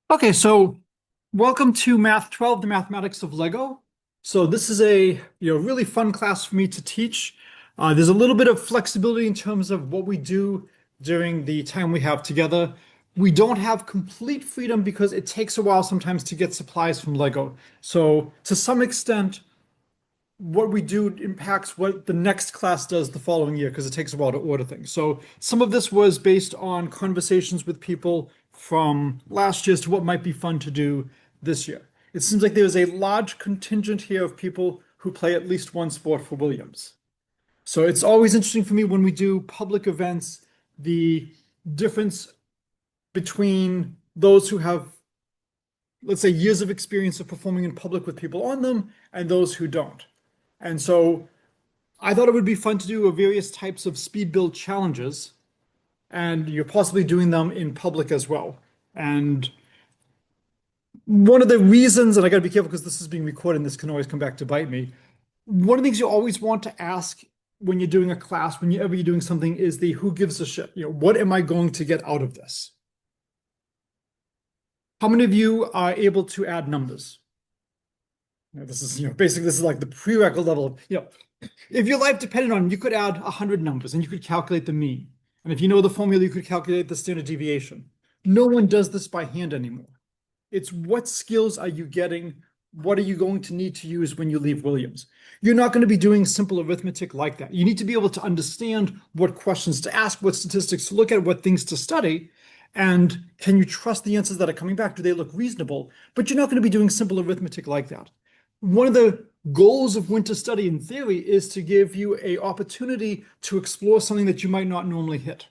Okay, so welcome to Math 12, the mathematics of Lego. So this is a really fun class for me to teach. There's a little bit of flexibility in terms of what we do during the time we have together. We don't have complete freedom because it takes a while sometimes to get supplies from Lego. So to some extent, what we do impacts what the next class does the following year because it takes a while to order things. So some of this was based on conversations with people from last year as to what might be fun to do this year. It seems like there's a large contingent here of people who play at least one sport for Williams. So it's always interesting for me when we do public events, the difference between those who have, let's say, years of experience of performing in public with people on them and those who don't. And so I thought it would be fun to do various types of speed build challenges, and you're possibly doing them in public as well. And one of the reasons, and I got to be careful because this is being recorded and this can always come back to bite me. One of the things you always want to ask when you're doing a class, whenever you're doing something, is the who gives a shit? What am I going to get out of this? How many of you are able to add numbers? This is, basically this is like the prerequisite level of, if your life depended on, you could add 100 numbers and you could calculate the mean. And if you know the formula, you could calculate the standard deviation. No one does this by hand anymore. It's what skills are you getting? What are you going to need to use when you leave Williams? You're not going to be doing simple arithmetic like that. You need to be able to understand what questions to ask, what statistics to look at, what things to study. And can you trust the answers that are coming back? Do they look reasonable? But you're not going to be doing simple arithmetic like that. One of the goals of winter study in theory is to give you an opportunity to explore something that you might not normally hit.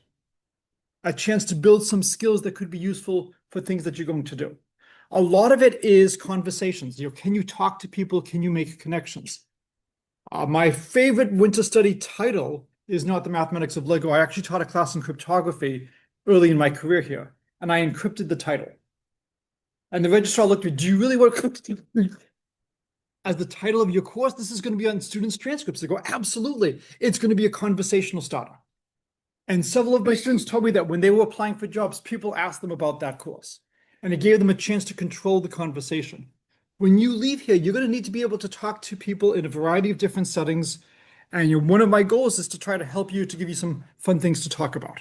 A chance to build some skills that could be useful for things that you're going to do. A lot of it is conversations. Can you talk to people? Can you make connections? My favorite winter study title is not the mathematics of Lego. I actually taught a class in cryptography early in my career here, and I encrypted the title. And the registrar looked at me, do you really want to as the title of your course? This is going to be on students' transcripts. They go, absolutely. It's going to be a conversational starter. And several of my students told me that when they were applying for jobs, people asked them about that course. And it gave them a chance to control the conversation. When you leave here, you're going to need to be able to talk to people in a variety of different settings. And one of my goals is to try to help you, to give you some fun things to talk about.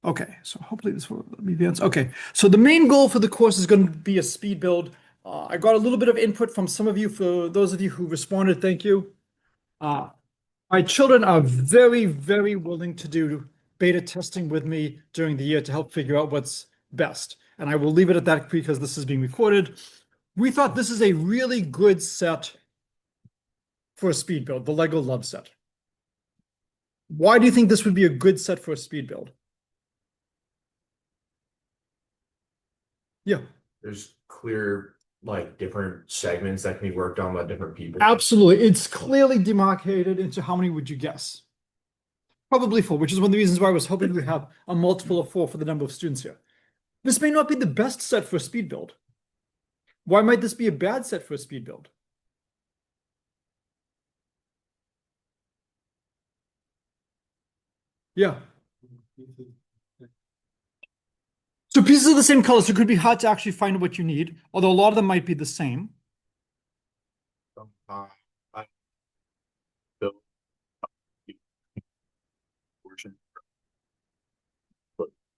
Okay, so hopefully this will let me advance. Okay, so the main goal for the course is going to be a speed build. I got a little bit of input from some of you. For those of you who responded, thank you. My children are very, very willing to do beta testing with me during the year to help figure out what's best. And I will leave it at that because this is being recorded. We thought this is a really good set for a speed build, the Lego Love set. Why do you think this would be a good set for a speed build? Yeah. There's clear, different segments that can be worked on by different people. Absolutely. It's clearly demarcated into how many would you guess? Probably 4, which is one of the reasons why I was hoping we have a multiple of 4 for the number of students here. This may not be the best set for a speed build. Why might this be a bad set for a speed build? Yeah. So pieces of the same color, so it could be hard to actually find what you need, although a lot of them might be the same. I built portion.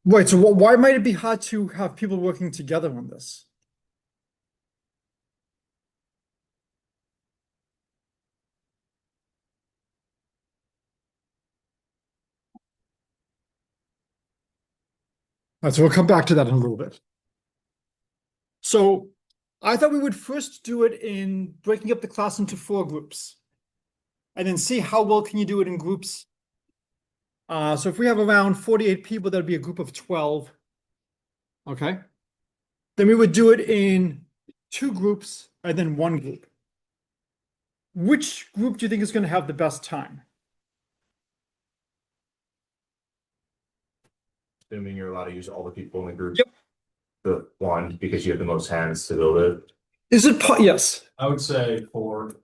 Right, so why might it be hard to have people working together on this? All right, so we'll come back to that in a little bit. So I thought we would first do it in breaking up the class into 4 groups and then see how well can you do it in groups. So if we have around 48 people, that'd be a group of 12. Okay. Then we would do it in 2 groups and then 1 group. Which group do you think is going to have the best time? Assuming you're allowed to use all the people in the group. Yep. The one, because you have the most hands to build it. Is it yes? I would say 4,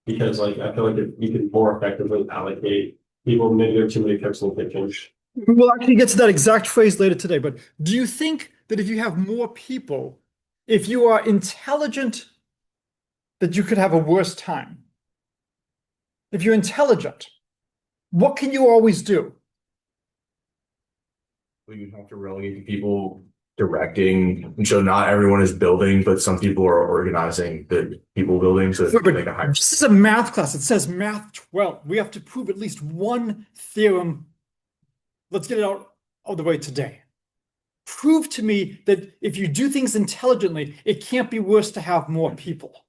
because I feel like you can more effectively allocate people. Maybe there are too many pixel pictures. We'll actually get to that exact phrase later today, but do you think that if you have more people, if you are intelligent, that you could have a worse time. If you're intelligent, what can you always do? We have to relegate the people directing. And so not everyone is building, but some people are organizing the people building. So But like a higher. this is a math class. It says math 12. We have to prove at least one theorem. Let's get it out of the way today. Prove to me that if you do things intelligently, it can't be worse to have more people.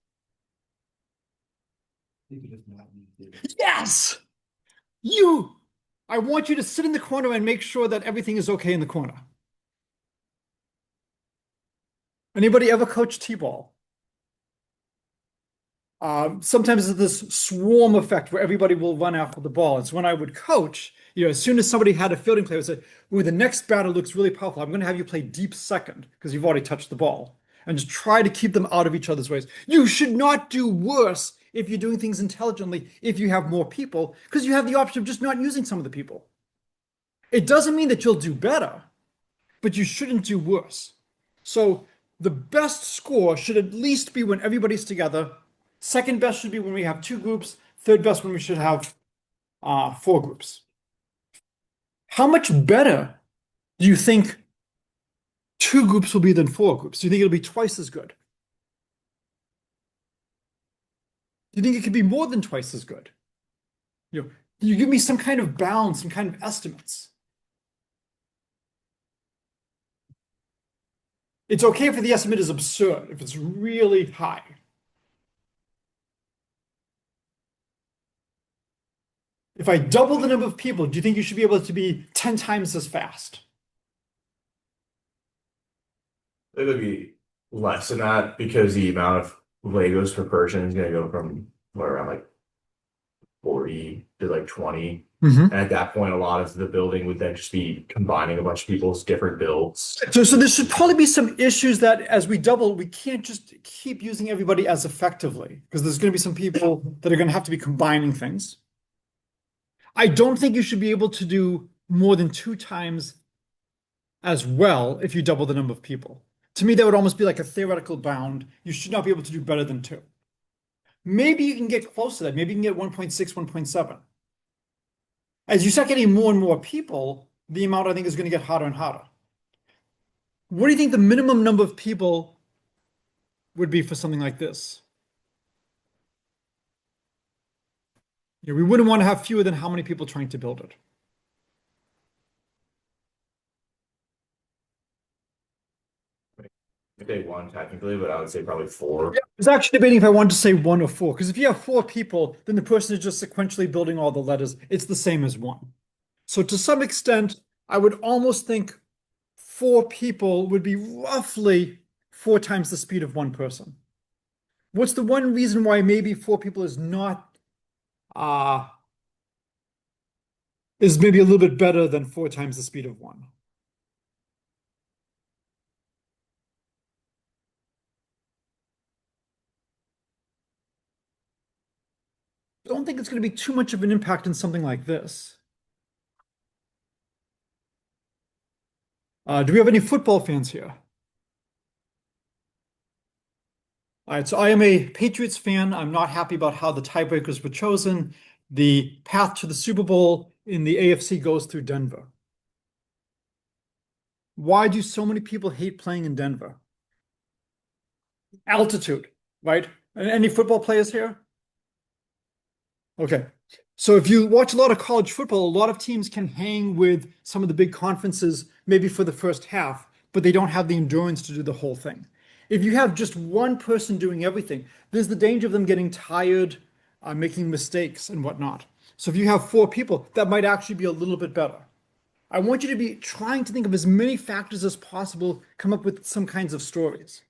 Yes! I want you to sit in the corner and make sure that everything is okay in the corner. Anybody ever coach T-ball? Sometimes there's this swarm effect where everybody will run after the ball. It's when I would coach, as soon as somebody had a fielding player, I would say, ooh, the next batter looks really powerful. I'm going to have you play deep second because you've already touched the ball. And just try to keep them out of each other's ways. You should not do worse if you're doing things intelligently if you have more people, because you have the option of just not using some of the people. It doesn't mean that you'll do better, but you shouldn't do worse. So the best score should at least be when everybody's together. Second best should be when we have 2 groups. Third best when we should have 4 groups. How much better do you think 2 groups will be than 4 groups? Do you think it'll be twice as good? Do you think it could be more than twice as good? You give me some kind of bound, some kind of estimates. It's okay if the estimate is absurd, if it's really high. If I double the number of people, do you think you should be able to be 10 times as fast? It would be less than that because the amount of Legos per person is going to go from around like 40 to like 20. And at that point, a lot of the building would then just be combining a bunch of people's different builds. So there should probably be some issues that as we double, we can't just keep using everybody as effectively because there's going to be some people that are going to have to be combining things. I don't think you should be able to do more than 2 times as well if you double the number of people. To me, that would almost be like a theoretical bound. You should not be able to do better than 2. Maybe you can get close to that. Maybe you can get 1.6, 1.7. As you start getting more and more people, the amount I think is going to get harder and harder. What do you think the minimum number of people would be for something like this? We wouldn't want to have fewer than how many people trying to build it. I'd say 1 technically, but I would say probably 4. I was actually debating if I wanted to say 1 or 4, because if you have 4 people, then the person is just sequentially building all the letters. It's the same as 1. So to some extent, I would almost think 4 people would be roughly 4 times the speed of 1 person. What's the one reason why maybe 4 people is not is maybe a little bit better than 4 times the speed of 1? I don't think it's going to be too much of an impact in something like this. Do we have any football fans here? All right, so I am a Patriots fan. I'm not happy about how the tiebreakers were chosen. The path to the Super Bowl in the AFC goes through Denver. Why do so many people hate playing in Denver? Altitude, right? Any football players here? Okay. So if you watch a lot of college football, a lot of teams can hang with some of the big conferences maybe for the first half, but they don't have the endurance to do the whole thing. If you have just one person doing everything, there's the danger of them getting tired, making mistakes and whatnot. So if you have 4 people, that might actually be a little bit better. I want you to be trying to think of as many factors as possible, come up with some kinds of stories.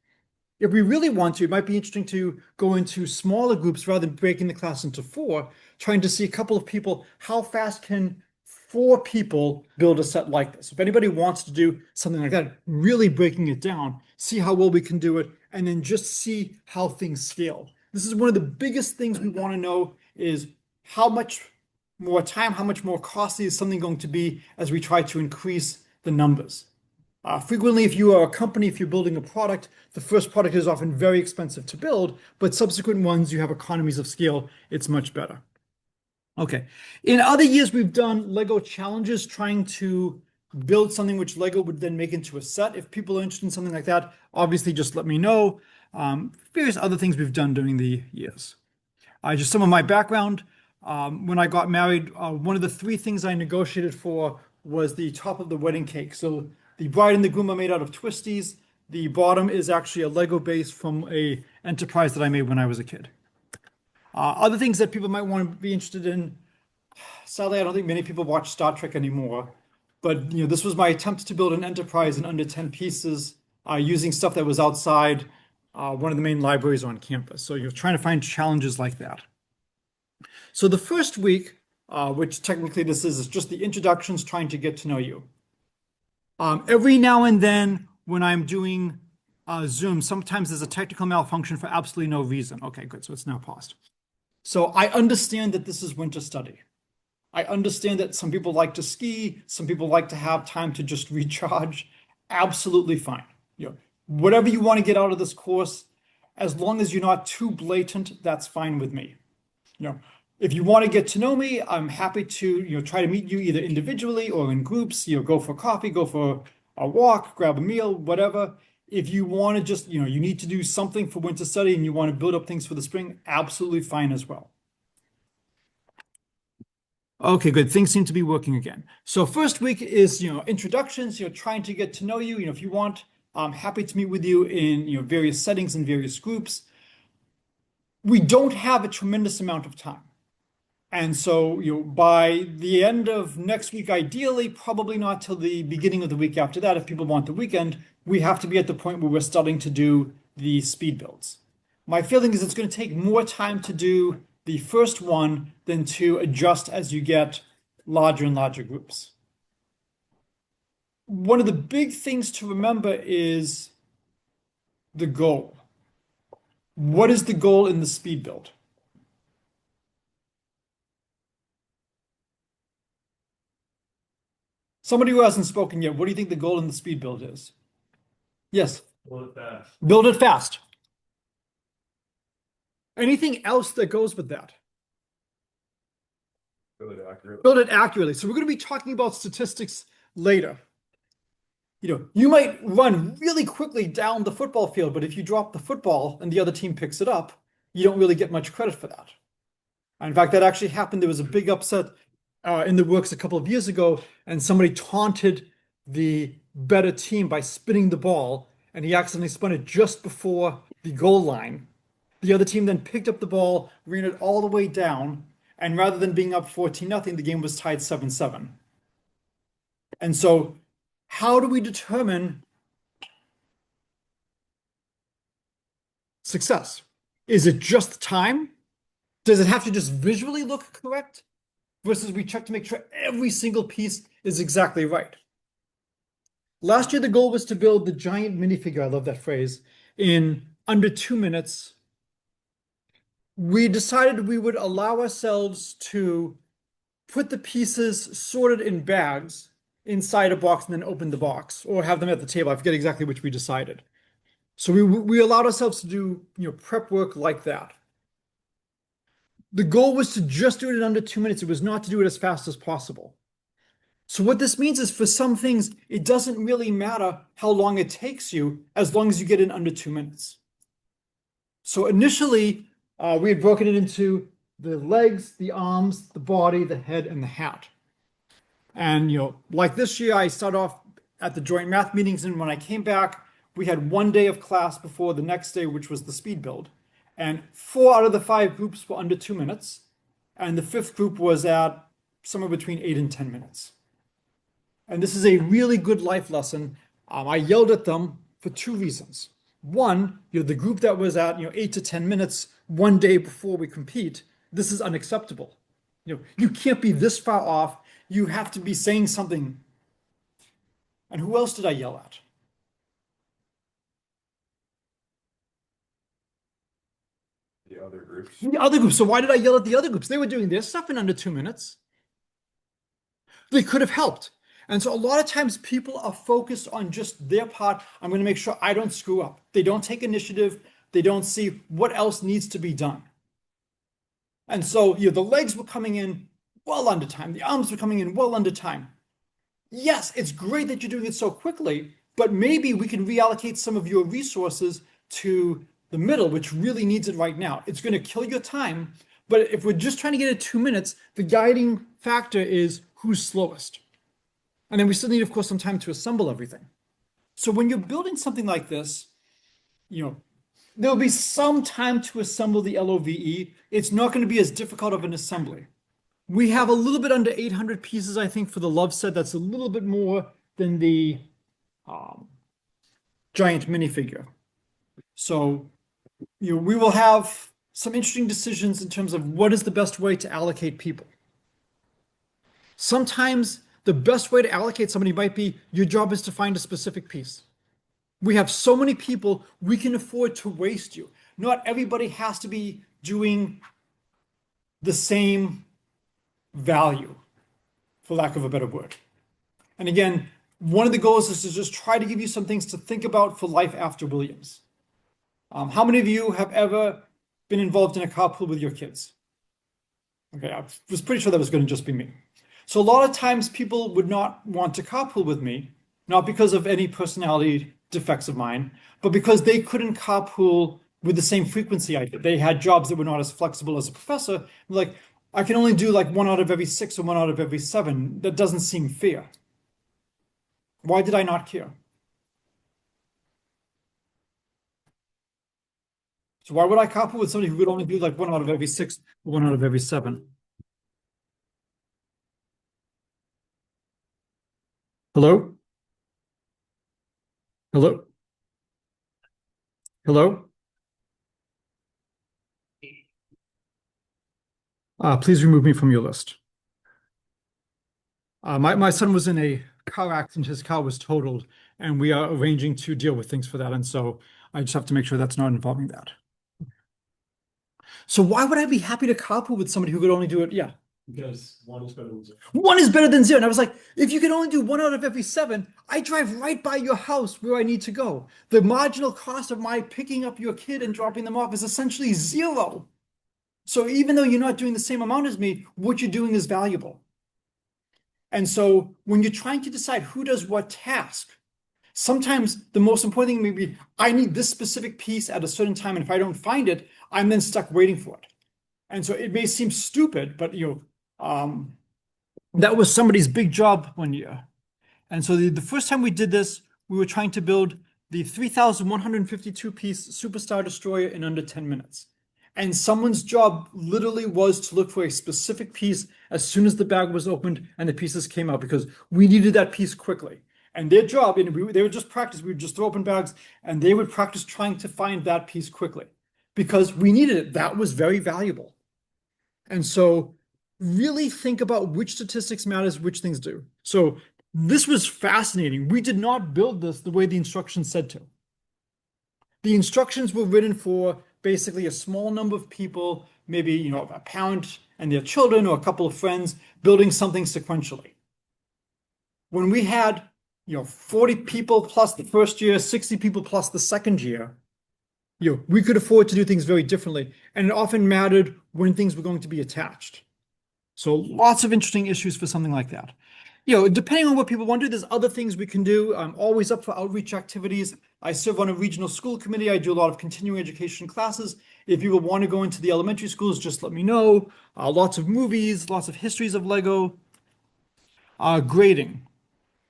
If we really want to, it might be interesting to go into smaller groups rather than breaking the class into 4, trying to see a couple of people, how fast can 4 people build a set like this? If anybody wants to do something like that, really breaking it down, see how well we can do it, and then just see how things scale. This is one of the biggest things we want to know is how much more time, how much more costly is something going to be as we try to increase the numbers. Frequently, if you are a company, if you're building a product, the first product is often very expensive to build, but subsequent ones, you have economies of scale. It's much better. Okay. In other years, we've done Lego challenges trying to build something which Lego would then make into a set. If people are interested in something like that, obviously just let me know. Various other things we've done during the years. Just some of my background. When I got married, one of the three things I negotiated for was the top of the wedding cake. So the bride and the groom are made out of twisties. The bottom is actually a Lego base from a enterprise that I made when I was a kid. Other things that people might want to be interested in. Sadly, I don't think many people watch Star Trek anymore. But this was my attempt to build an enterprise in under 10 pieces using stuff that was outside one of the main libraries on campus. So you're trying to find challenges like that. So the first week, which technically this is just the introductions, trying to get to know you. Every now and then when I'm doing Zoom, sometimes there's a technical malfunction for absolutely no reason. Okay, good. So it's now paused. So I understand that this is winter study. I understand that some people like to ski, some people like to have time to just recharge. Absolutely fine. Whatever you want to get out of this course, as long as you're not too blatant, that's fine with me. If you want to get to know me, I'm happy to try to meet you either individually or in groups. Go for coffee, go for a walk, grab a meal, whatever. If you want to just you need to do something for winter study and you want to build up things for the spring, absolutely fine as well. Okay, good. Things seem to be working again. So first week is introductions. Trying to get to know you. If you want, I'm happy to meet with you in various settings and various groups. We don't have a tremendous amount of time. And so, by the end of next week, ideally, probably not till the beginning of the week after that, if people want the weekend, we have to be at the point where we're starting to do the speed builds. My feeling is it's going to take more time to do the first one than to adjust as you get larger and larger groups. One of the big things to remember is the goal. What is the goal in the speed build? Somebody who hasn't spoken yet, what do you think the goal in the speed build is? Yes. Build it fast. Build it fast. Anything else that goes with that? Build it accurately. Build it accurately. So we're going to be talking about statistics later. You might run really quickly down the football field, but if you drop the football and the other team picks it up, you don't really get much credit for that. In fact, that actually happened. There was a big upset in the works a couple of years ago, and somebody taunted the better team by spinning the ball, and he accidentally spun it just before the goal line. The other team then picked up the ball, ran it all the way down, and rather than being up 14-0, the game was tied 7-7. And so, how do we determine success? Is it just time? Does it have to just visually look correct? Versus we check to make sure every single piece is exactly right. Last year, the goal was to build the giant minifigure, I love that phrase, in under 2 minutes. We decided we would allow ourselves to put the pieces sorted in bags inside a box and then open the box, or have them at the table. I forget exactly which we decided. So we allowed ourselves to do prep work like that. The goal was to just do it in under 2 minutes. It was not to do it as fast as possible. So what this means is for some things, it doesn't really matter how long it takes you as long as you get in under 2 minutes. So initially, we had broken it into the legs, the arms, the body, the head, and the hat. And like this year, I started off at the joint math meetings, and when I came back, we had 1 day of class before the next day, which was the speed build. And 4 out of the 5 groups were under 2 minutes. And the 5th group was at somewhere between 8 and 10 minutes. And this is a really good life lesson. I yelled at them for 2 reasons. One, the group that was at 8 to 10 minutes 1 day before we compete, this is unacceptable. You can't be this far off. You have to be saying something. And who else did I yell at? The other groups. The other groups. So why did I yell at the other groups? They were doing their stuff in under 2 minutes. They could have helped. And so a lot of times people are focused on just their part. I'm going to make sure I don't screw up. They don't take initiative. They don't see what else needs to be done. And so, the legs were coming in well under time. The arms were coming in well under time. Yes, it's great that you're doing it so quickly, but maybe we can reallocate some of your resources to the middle, which really needs it right now. It's going to kill your time, but if we're just trying to get it 2 minutes, the guiding factor is who's slowest. And then we still need, of course, some time to assemble everything. So when you're building something like this, there'll be some time to assemble the LOVE. It's not going to be as difficult of an assembly. We have a little bit under 800 pieces, I think, for the love set. That's a little bit more than the giant minifigure. So, we will have some interesting decisions in terms of what is the best way to allocate people. Sometimes the best way to allocate somebody might be your job is to find a specific piece. We have so many people, we can afford to waste you. Not everybody has to be doing the same value, for lack of a better word. And again, one of the goals is to just try to give you some things to think about for life after Williams. How many of you have ever been involved in a carpool with your kids? Okay, I was pretty sure that was going to just be me. So a lot of times people would not want to carpool with me, not because of any personality defects of mine, but because they couldn't carpool with the same frequency I did. They had jobs that were not as flexible as a professor. Like, I can only do like 1 out of every 6 or 1 out of every 7. That doesn't seem fair. Why did I not care? So why would I carpool with somebody who could only do like 1 out of every 6 or 1 out of every 7? Hello? Hello? Hello? Please remove me from your list. My son was in a car accident. His car was totaled, and we are arranging to deal with things for that. And so I just have to make sure that's not involving that. So why would I be happy to carpool with somebody who could only do it? Yeah. Because 1 is better than 0. 1 is better than 0. And I was like, if you can only do 1 out of every 7, I drive right by your house where I need to go. The marginal cost of my picking up your kid and dropping them off is essentially 0. So even though you're not doing the same amount as me, what you're doing is valuable. And so when you're trying to decide who does what task, sometimes the most important thing may be, I need this specific piece at a certain time, and if I don't find it, I'm then stuck waiting for it. And so it may seem stupid, but that was somebody's big job one year. And so the first time we did this, we were trying to build the 3,152 piece Superstar Destroyer in under 10 minutes. And someone's job literally was to look for a specific piece as soon as the bag was opened and the pieces came out, because we needed that piece quickly. And their job, they would just practice. We would just throw open bags, and they would practice trying to find that piece quickly because we needed it. That was very valuable. And so really think about which statistics matters, which things do. So this was fascinating. We did not build this the way the instructions said to. The instructions were written for basically a small number of people, maybe a parent and their children or a couple of friends building something sequentially. When we had 40 people plus the first year, 60 people plus the second year, we could afford to do things very differently, and it often mattered when things were going to be attached. So lots of interesting issues for something like that. Depending on what people want to do, there's other things we can do. I'm always up for outreach activities. I serve on a regional school committee. I do a lot of continuing education classes. If you want to go into the elementary schools, just let me know. Lots of movies, lots of histories of Lego. Grading.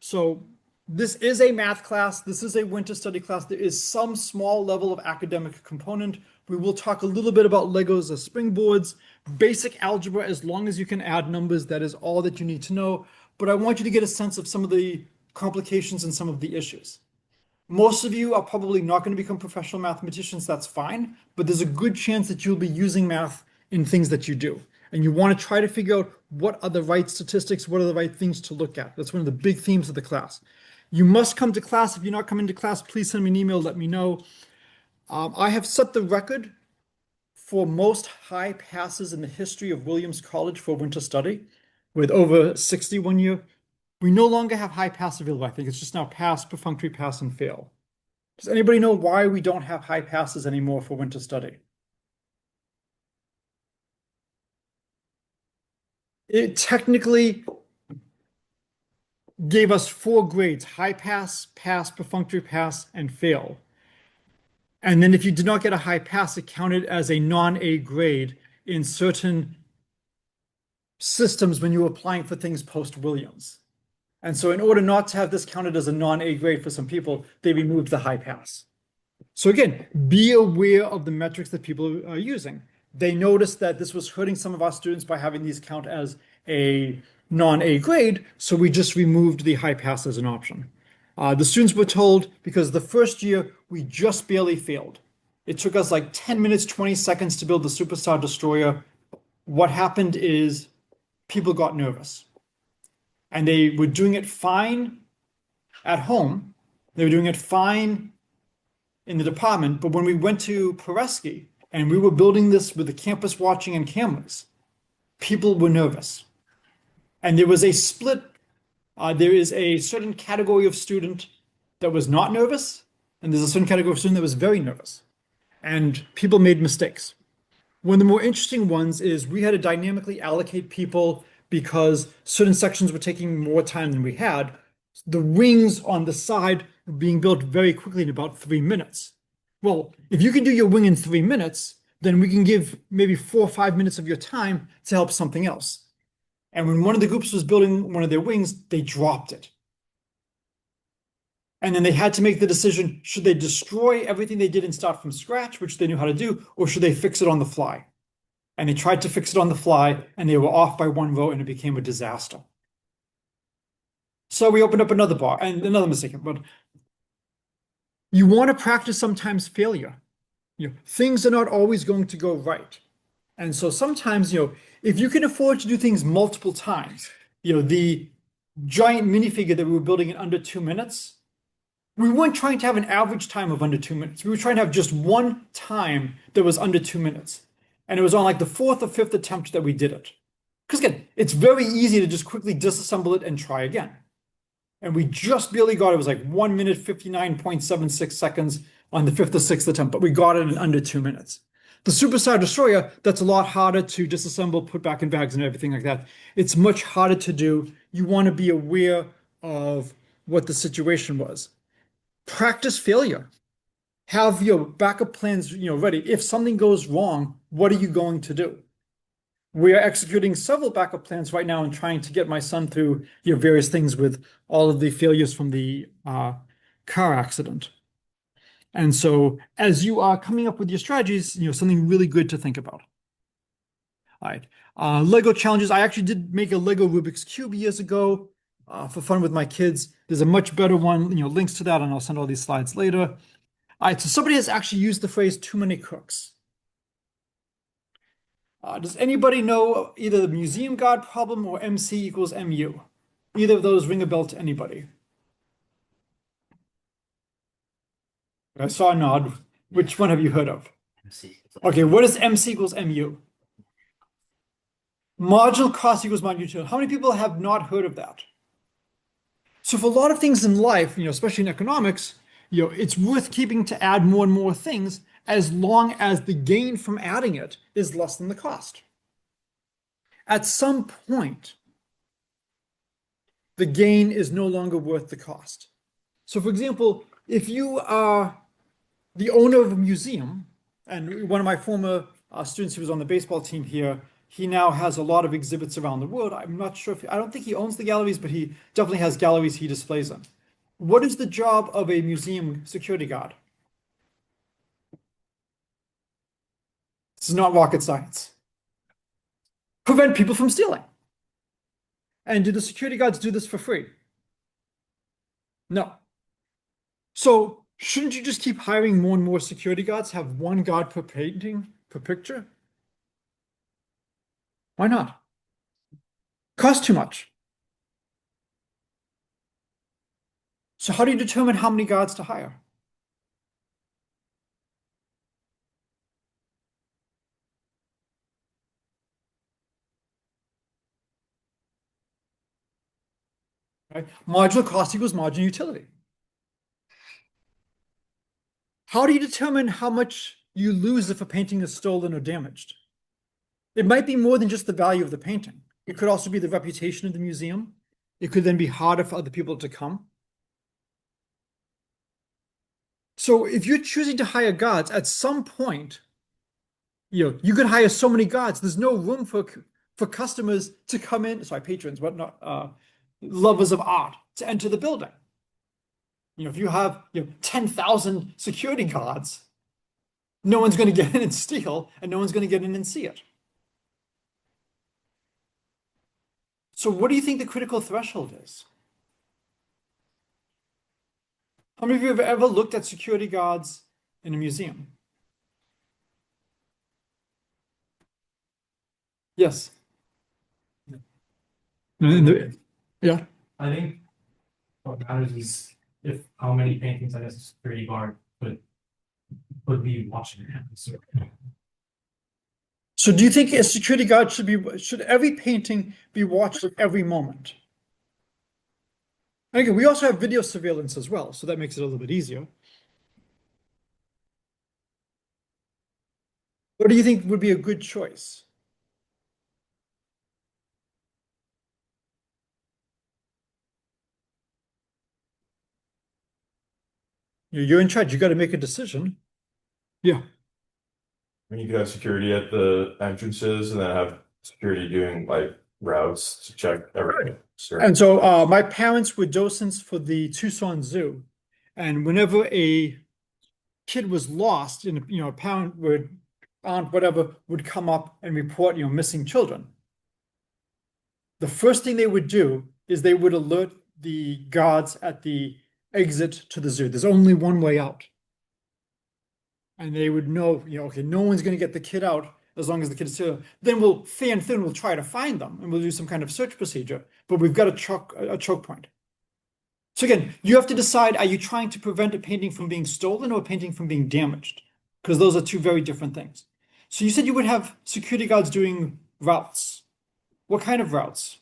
So this is a math class. This is a winter study class. There is some small level of academic component. We will talk a little bit about Legos as springboards, basic algebra. As long as you can add numbers, that is all that you need to know. But I want you to get a sense of some of the complications and some of the issues. Most of you are probably not going to become professional mathematicians. That's fine. But there's a good chance that you'll be using math in things that you do. And you want to try to figure out what are the right statistics, what are the right things to look at. That's one of the big themes of the class. You must come to class. If you're not coming to class, please send me an email, let me know. I have set the record for most high passes in the history of Williams College for winter study, with over 60 one year. We no longer have high pass available. I think it's just now pass, perfunctory pass, and fail. Does anybody know why we don't have high passes anymore for winter study? It technically gave us 4 grades: high pass, pass, perfunctory pass, and fail. And then if you did not get a high pass, it counted as a non-A grade in certain systems when you were applying for things post-Williams. And so in order not to have this counted as a non-A grade for some people, they removed the high pass. So again, be aware of the metrics that people are using. They noticed that this was hurting some of our students by having these count as a non-A grade, so we just removed the high pass as an option. The students were told, because the first year we just barely failed. It took us like 10 minutes, 20 seconds to build the Superstar Destroyer. What happened is people got nervous. And they were doing it fine at home. They were doing it fine in the department. But when we went to Peresky and we were building this with the campus watching and cameras, people were nervous. And there was a split. There is a certain category of student that was not nervous, and there's a certain category of student that was very nervous. And people made mistakes. One of the more interesting ones is we had to dynamically allocate people because certain sections were taking more time than we had. The wings on the side were being built very quickly in about 3 minutes. Well, if you can do your wing in 3 minutes, then we can give maybe 4 or 5 minutes of your time to help something else. And when one of the groups was building one of their wings, they dropped it. And then they had to make the decision, should they destroy everything they did and start from scratch, which they knew how to do, or should they fix it on the fly? And they tried to fix it on the fly, and they were off by 1 row, and it became a disaster. So we opened up another bar, and another mistake. But you want to practice sometimes failure. Things are not always going to go right. And so sometimes, if you can afford to do things multiple times, the giant minifigure that we were building in under 2 minutes, we weren't trying to have an average time of under 2 minutes. We were trying to have just one time that was under 2 minutes. And it was on like the 4th or 5th attempt that we did it. Because again, it's very easy to just quickly disassemble it and try again. And we just barely got it. It was like 1 minute, 59.76 seconds on the 5th or 6th attempt, but we got it in under 2 minutes. The Superstar Destroyer, that's a lot harder to disassemble, put back in bags and everything like that. It's much harder to do. You want to be aware of what the situation was. Practice failure. Have your backup plans, ready. If something goes wrong, what are you going to do? We are executing several backup plans right now and trying to get my son through various things with all of the failures from the car accident. And so as you are coming up with your strategies, something really good to think about. All right. Lego challenges. I actually did make a Lego Rubik's Cube years ago for fun with my kids. There's a much better one, links to that, and I'll send all these slides later. All right, so somebody has actually used the phrase too many cooks. Does anybody know either the museum guard problem or MC equals MU? Either of those ring a bell to anybody? I saw a nod. Which one have you heard of? Okay, what is MC equals MU? Marginal cost equals marginal utility. How many people have not heard of that? So for a lot of things in life, especially in economics, it's worth keeping to add more and more things as long as the gain from adding it is less than the cost. At some point, the gain is no longer worth the cost. So for example, if you are the owner of a museum, and one of my former students who was on the baseball team here, he now has a lot of exhibits around the world. I'm not sure I don't think he owns the galleries, but he definitely has galleries he displays in. What is the job of a museum security guard? This is not rocket science. Prevent people from stealing. And do the security guards do this for free? No. So shouldn't you just keep hiring more and more security guards, have one guard per painting, per picture? Why not? Cost too much. So how do you determine how many guards to hire? right? Marginal cost equals marginal utility. How do you determine how much you lose if a painting is stolen or damaged? It might be more than just the value of the painting. It could also be the reputation of the museum. It could then be harder for other people to come. So if you're choosing to hire guards, at some point, you could hire so many guards, there's no room for customers to come in, sorry, patrons, whatnot, lovers of art to enter the building. If you have 10,000 security guards, no one's going to get in and steal, and no one's going to get in and see it. So what do you think the critical threshold is? How many of you have ever looked at security guards in a museum? Yes. Yeah. I think what matters is if how many paintings I guess a security guard would be watching it. So do you think a security guard should every painting be watched at every moment? And again, we also have video surveillance as well, so that makes it a little bit easier. What do you think would be a good choice? You're in charge. You got to make a decision. Yeah. I mean, you could have security at the entrances and then have security doing like routes to check everything. And so my parents were docents for the Tucson Zoo. And whenever a kid was lost, and a parent aunt, whatever, would come up and report, missing children. The first thing they would do is they would alert the guards at the exit to the zoo. There's only one way out. And they would know, okay, no one's going to get the kid out as long as the kid is still. Then we'll try to find them, and we'll do some kind of search procedure. But we've got a choke point. So again, you have to decide: are you trying to prevent a painting from being stolen or a painting from being damaged? Because those are two very different things. So you said you would have security guards doing routes. What kind of routes?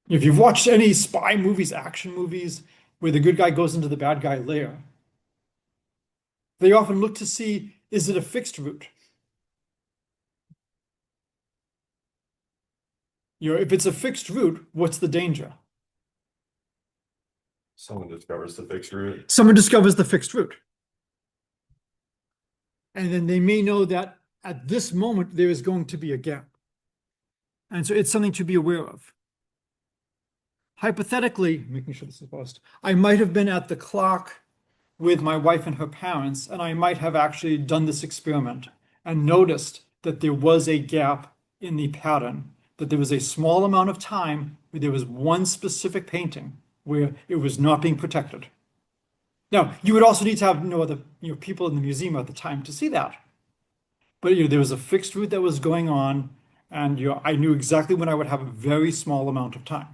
If you've watched any spy movies, action movies, where the good guy goes into the bad guy lair, they often look to see, is it a fixed route? If it's a fixed route, what's the danger? Someone discovers the fixed route. Someone discovers the fixed route. And then they may know that at this moment, there is going to be a gap. And so it's something to be aware of. Hypothetically, making sure this is paused, I might have been at the clock with my wife and her parents, and I might have actually done this experiment and noticed that there was a gap in the pattern, that there was a small amount of time where there was one specific painting where it was not being protected. Now, you would also need to have no other people in the museum at the time to see that. But there was a fixed route that was going on, and I knew exactly when I would have a very small amount of time.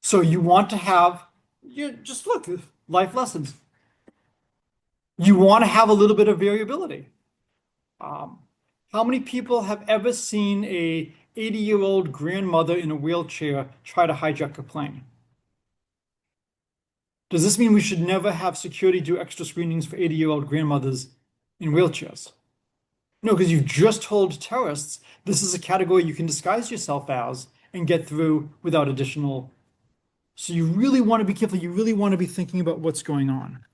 So you want to have, just look, life lessons. You want to have a little bit of variability. How many people have ever seen a 80-year-old grandmother in a wheelchair try to hijack a plane? Does this mean we should never have security do extra screenings for 80-year-old grandmothers in wheelchairs? No, because you've just told terrorists this is a category you can disguise yourself as and get through without additional. So you really want to be careful. You really want to be thinking about what's going on.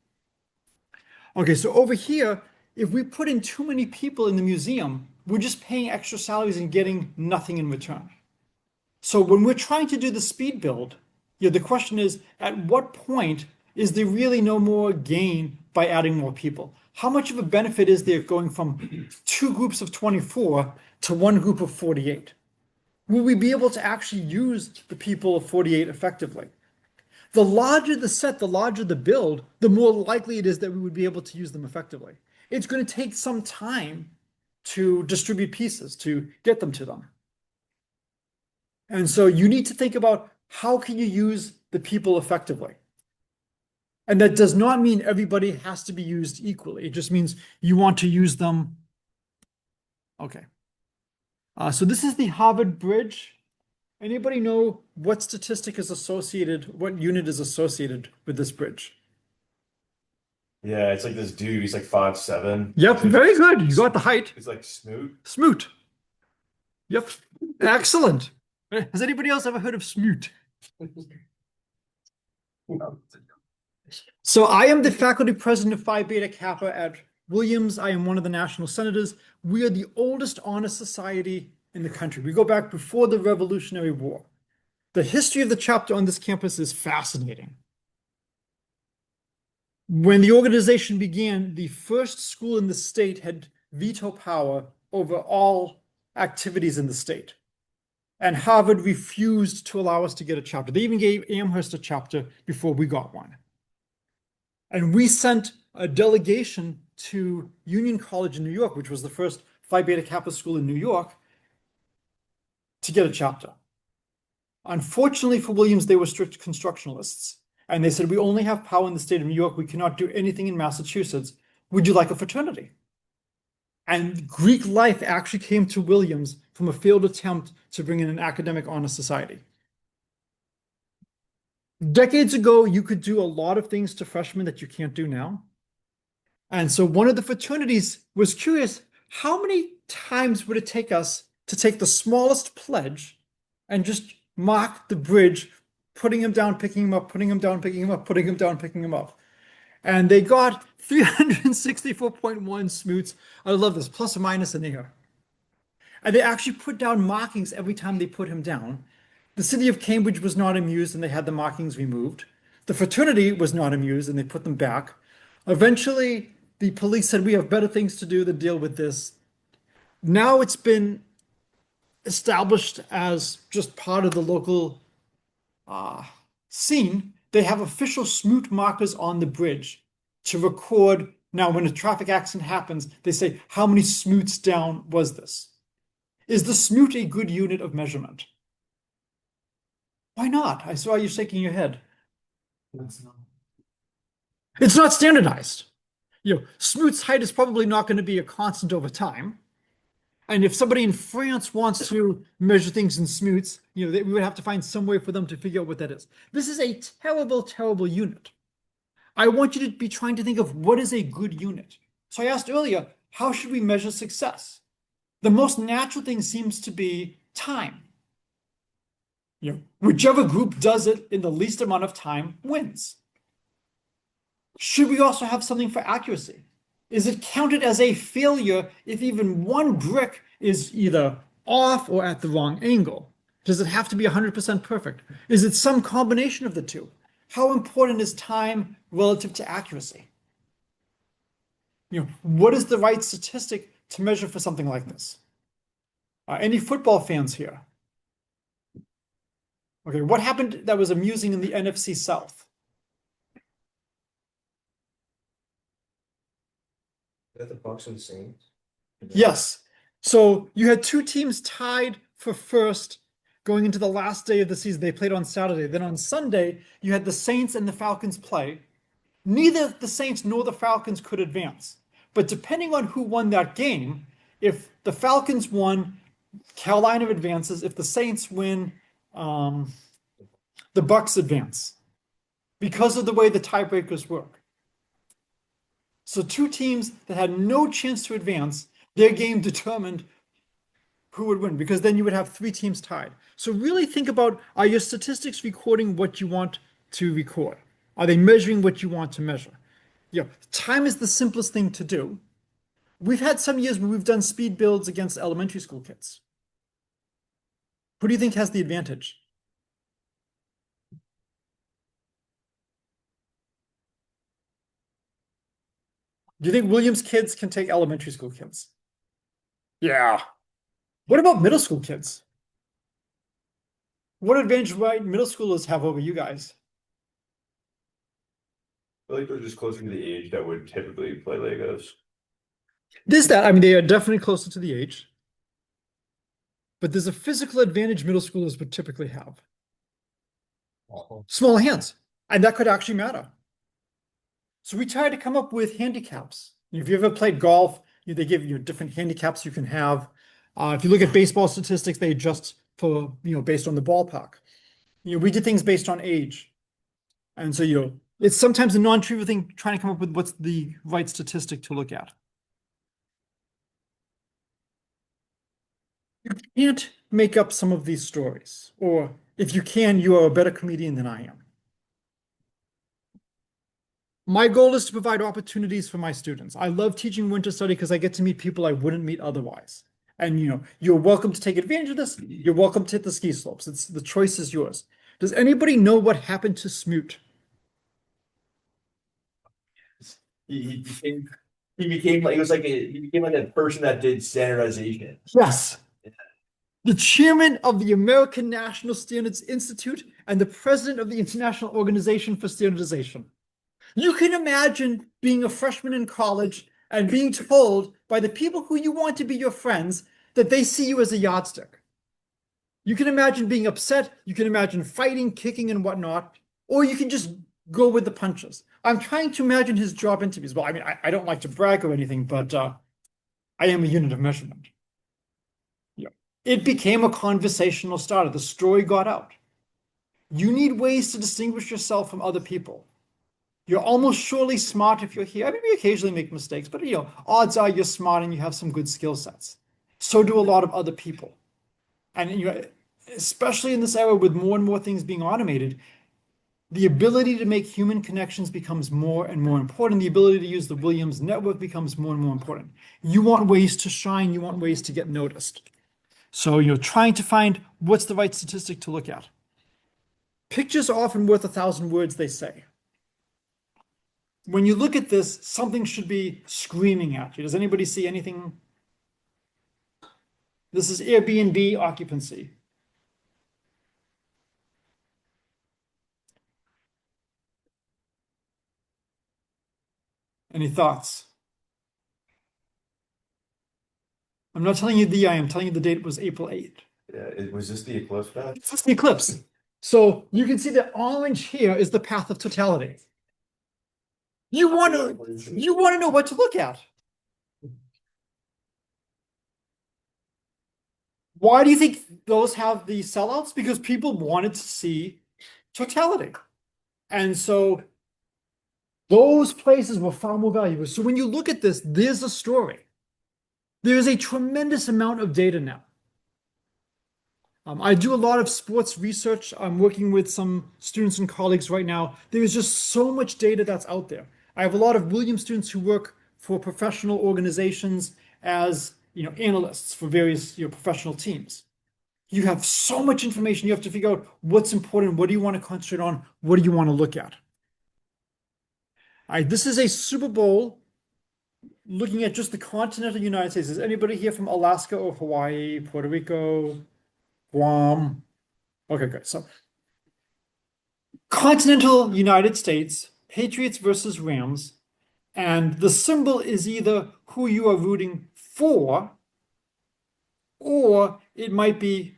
Okay, so over here, if we put in too many people in the museum, we're just paying extra salaries and getting nothing in return. So when we're trying to do the speed build, the question is, at what point is there really no more gain by adding more people? How much of a benefit is there going from 2 groups of 24 to 1 group of 48? Will we be able to actually use the people of 48 effectively? The larger the set, the larger the build, the more likely it is that we would be able to use them effectively. It's going to take some time to distribute pieces, to get them to them. And so you need to think about how can you use the people effectively? And that does not mean everybody has to be used equally. It just means you want to use them Okay. So this is the Harvard Bridge. Anybody know what statistic is associated, what unit is associated with this bridge? Yeah, it's like this dude, he's like 5'7". Yep, very good. You got the height. It's like Smoot. Smoot. Yep. Excellent. Has anybody else ever heard of Smoot? So I am the faculty president of Phi Beta Kappa at Williams. I am one of the national senators. We are the oldest honor society in the country. We go back before the Revolutionary War. The history of the chapter on this campus is fascinating. When the organization began, the first school in the state had veto power over all activities in the state. And Harvard refused to allow us to get a chapter. They even gave Amherst a chapter before we got one. And we sent a delegation to Union College in New York, which was the first Phi Beta Kappa school in New York, to get a chapter. Unfortunately for Williams, they were strict constructionalists. And they said, we only have power in the state of New York. We cannot do anything in Massachusetts. Would you like a fraternity? And Greek life actually came to Williams from a failed attempt to bring in an academic honor society. Decades ago, you could do a lot of things to freshmen that you can't do now. And so one of the fraternities was curious, how many times would it take us to take the smallest pledge and just mark the bridge, putting him down, picking him up, putting him down, picking him up, putting him down, picking him up. And they got 364.1 smoots. I love this, plus or minus an error. And they actually put down markings every time they put him down. The city of Cambridge was not amused and they had the markings removed. The fraternity was not amused and they put them back. Eventually, the police said, we have better things to do than deal with this. Now it's been established as just part of the local scene. They have official smoot markers on the bridge to record. Now, when a traffic accident happens, they say, how many smoots down was this? Is the smoot a good unit of measurement? Why not? I saw you shaking your head. It's not standardized. Smoot's height is probably not going to be a constant over time. And if somebody in France wants to measure things in smoots, we would have to find some way for them to figure out what that is. This is a terrible, terrible unit. I want you to be trying to think of what is a good unit. So I asked earlier, how should we measure success? The most natural thing seems to be time. Whichever group does it in the least amount of time wins. Should we also have something for accuracy? Is it counted as a failure if even one brick is either off or at the wrong angle? Does it have to be 100% perfect? Is it some combination of the two? How important is time relative to accuracy? What is the right statistic to measure for something like this? Any football fans here? Okay, what happened that was amusing in the NFC South? Is that the Bucks and Saints? Yes. So you had two teams tied for first going into the last day of the season. They played on Saturday. Then on Sunday, you had the Saints and the Falcons play. Neither the Saints nor the Falcons could advance. But depending on who won that game, if the Falcons won, Carolina advances. If the Saints win, the Bucks advance because of the way the tiebreakers work. So two teams that had no chance to advance, their game determined who would win, because then you would have three teams tied. So really think about, are your statistics recording what you want to record? Are they measuring what you want to measure? Time is the simplest thing to do. We've had some years where we've done speed builds against elementary school kids. Who do you think has the advantage? Do you think Williams kids can take elementary school kids? Yeah. What about middle school kids? What advantage might middle schoolers have over you guys? I feel like they're just closer to the age that would typically play Legos. There's that. I mean, they are definitely closer to the age. But there's a physical advantage middle schoolers would typically have. Smaller hands. And that could actually matter. So we tried to come up with handicaps. If you ever played golf, They give you different handicaps you can have. If you look at baseball statistics, they adjust for, based on the ballpark. We did things based on age. And so, it's sometimes a non-trivial thing trying to come up with what's the right statistic to look at. You can't make up some of these stories, or if you can, you are a better comedian than I am. My goal is to provide opportunities for my students. I love teaching winter study because I get to meet people I wouldn't meet otherwise. And you're welcome to take advantage of this. You're welcome to hit the ski slopes. The choice is yours. Does anybody know what happened to Smoot? He became like he became like a person that did standardization. Yes. The chairman of the American National Standards Institute and the president of the International Organization for Standardization. You can imagine being a freshman in college and being told by the people who you want to be your friends that they see you as a yardstick. You can imagine being upset. You can imagine fighting, kicking, and whatnot, or you can just go with the punches. I'm trying to imagine his job interviews. Well, I mean, I don't like to brag or anything, but I am a unit of measurement. It became a conversational starter. The story got out. You need ways to distinguish yourself from other people. You're almost surely smart if you're here. I mean, we occasionally make mistakes, but odds are you're smart and you have some good skill sets. So do a lot of other people. And especially in this era with more and more things being automated, the ability to make human connections becomes more and more important. The ability to use the Williams network becomes more and more important. You want ways to shine. You want ways to get noticed. So, trying to find what's the right statistic to look at. Pictures are often worth 1,000 words, they say. When you look at this, something should be screaming at you. Does anybody see anything? This is Airbnb occupancy. Any thoughts? I'm not telling you the year, I am telling you the date was April 8th. Yeah, was this the eclipse path? It's the eclipse. So you can see that orange here is the path of totality. You want to know what to look at. Why do you think those have the sellouts? Because people wanted to see totality. And so those places were far more valuable. So when you look at this, there's a story. There's a tremendous amount of data now. I do a lot of sports research. I'm working with some students and colleagues right now. There is just so much data that's out there. I have a lot of Williams students who work for professional organizations as analysts for various professional teams. You have so much information. You have to figure out what's important. What do you want to concentrate on? What do you want to look at? This is a Super Bowl looking at just the continental United States. Is anybody here from Alaska or Hawaii, Puerto Rico, Guam? Okay, good. So continental United States, Patriots versus Rams, and the symbol is either who you are rooting for, or it might be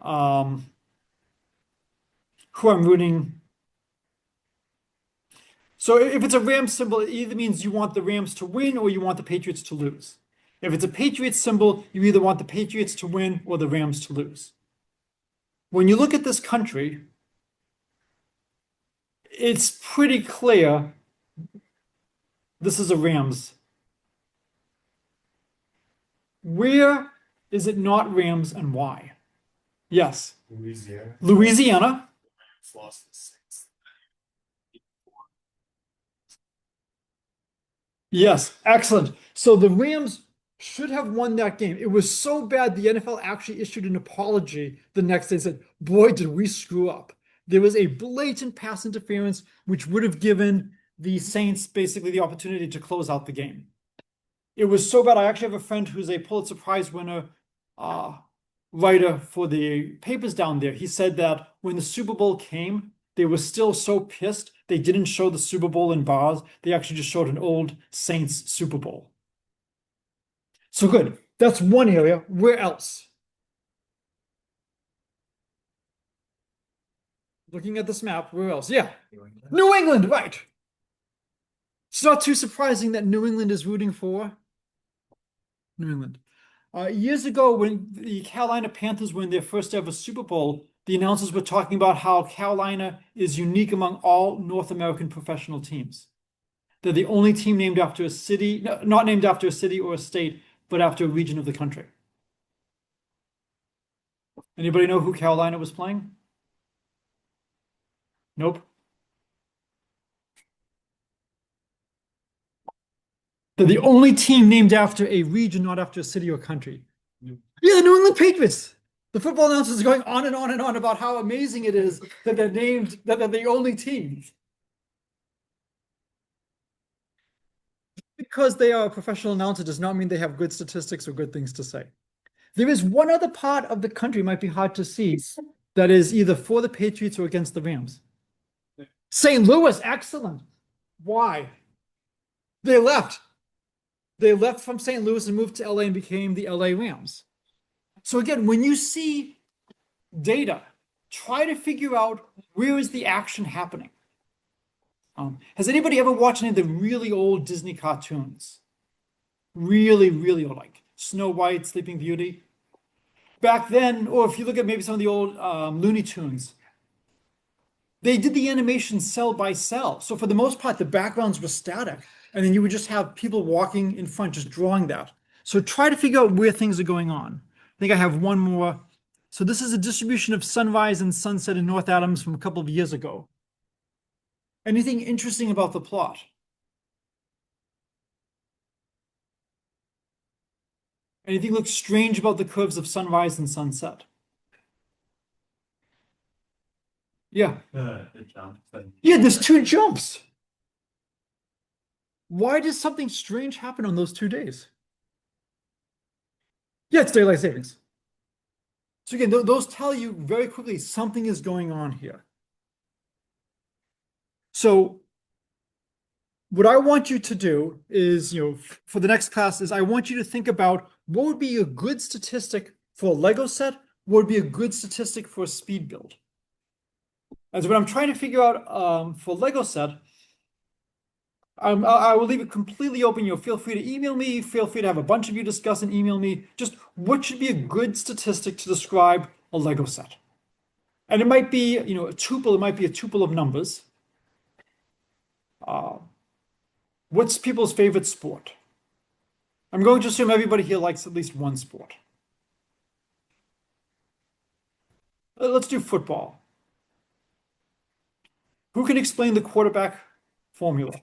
who I'm rooting. So if it's a Rams symbol, it either means you want the Rams to win or you want the Patriots to lose. If it's a Patriots symbol, you either want the Patriots to win or the Rams to lose. When you look at this country, it's pretty clear this is a Rams. Where is it not Rams and why? Yes. Louisiana. Louisiana. It's lost the sixth. Yes, excellent. So the Rams should have won that game. It was so bad the NFL actually issued an apology the next day and said, boy, did we screw up. There was a blatant pass interference, which would have given the Saints basically the opportunity to close out the game. It was so bad. I actually have a friend who's a Pulitzer Prize winner writer for the papers down there. He said that when the Super Bowl came, they were still so pissed they didn't show the Super Bowl in bars. They actually just showed an old Saints Super Bowl. So good. That's one area. Where else? Looking at this map, where else? Yeah. New England, right. It's not too surprising that New England is rooting for New England. Years ago, when the Carolina Panthers were in their first ever Super Bowl, the announcers were talking about how Carolina is unique among all North American professional teams. They're the only team named after a city, no, not named after a city or a state, but after a region of the country. Anybody know who Carolina was playing? Nope. They're the only team named after a region, not after a city or country. Yeah, the New England Patriots. The football announcers are going on and on and on about how amazing it is that they're named, that they're the only team. Because they are a professional announcer does not mean they have good statistics or good things to say. There is one other part of the country, might be hard to see, that is either for the Patriots or against the Rams. St. Louis, excellent. Why? They left. They left from St. Louis and moved to LA and became the LA Rams. So again, when you see data, try to figure out where is the action happening. Has anybody ever watched any of the really old Disney cartoons? Really, really old, like Snow White, Sleeping Beauty. Back then, or if you look at maybe some of the old Looney Tunes, they did the animation cell by cell. So for the most part, the backgrounds were static. And then you would just have people walking in front, just drawing that. So try to figure out where things are going on. I think I have one more. So this is a distribution of sunrise and sunset in North Adams from a couple of years ago. Anything interesting about the plot? Anything look strange about the curves of sunrise and sunset? Yeah. The jump. Yeah, there's two jumps. Why does something strange happen on those 2 days? Yeah, it's daylight savings. So again, those tell you very quickly something is going on here. So what I want you to do is, for the next class is I want you to think about what would be a good statistic for a Lego set, what would be a good statistic for a speed build. And so what I'm trying to figure out for Lego set, I will leave it completely open. Feel free to email me. Feel free to have a bunch of you discuss and email me. Just what should be a good statistic to describe a Lego set? And it might be, a tuple. It might be a tuple of numbers. What's people's favorite sport? I'm going to assume everybody here likes at least one sport. Let's do football. Who can explain the quarterback formula?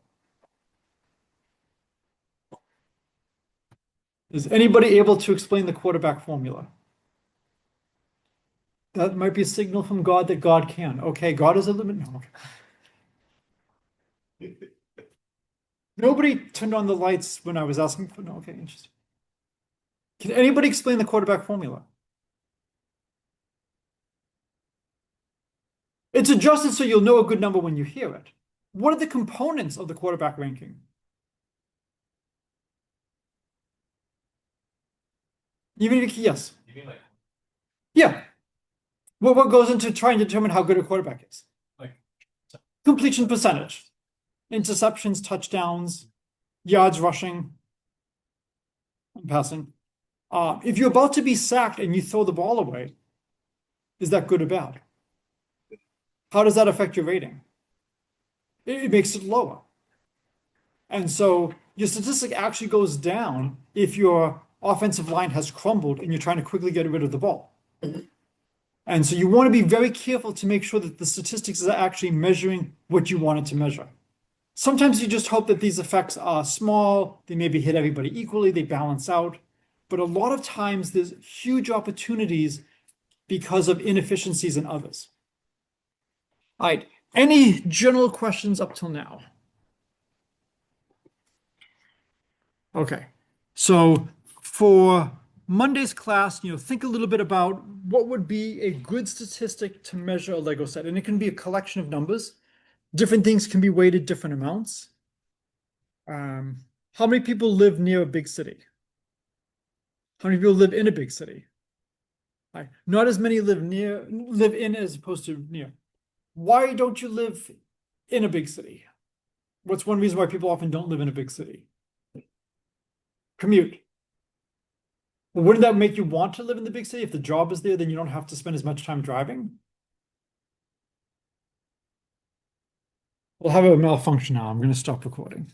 Is anybody able to explain the quarterback formula? That might be a signal from God that God can. Okay, God is a limit. No. Nobody turned on the lights when I was asking for. No, okay, interesting. Can anybody explain the quarterback formula? It's adjusted so you'll know a good number when you hear it. What are the components of the quarterback ranking? Even if yes. You mean like Yeah. What goes into trying to determine how good a quarterback is? Like completion percentage, interceptions, touchdowns, yards rushing, and passing. If you're about to be sacked and you throw the ball away, is that good or bad? How does that affect your rating? It makes it lower. And so your statistic actually goes down if your offensive line has crumbled and you're trying to quickly get rid of the ball. And so you want to be very careful to make sure that the statistics are actually measuring what you want it to measure. Sometimes you just hope that these effects are small, they maybe hit everybody equally, they balance out. But a lot of times there's huge opportunities because of inefficiencies in others. All right, any general questions up till now? Okay, so for Monday's class, think a little bit about what would be a good statistic to measure a Lego set. And it can be a collection of numbers. Different things can be weighted different amounts. How many people live near a big city? How many people live in a big city? Right. Not as many live in as opposed to near. Why don't you live in a big city? What's one reason why people often don't live in a big city? Commute. Well, wouldn't that make you want to live in the big city? If the job is there, then you don't have to spend as much time driving. We'll have a malfunction now. I'm going to stop recording.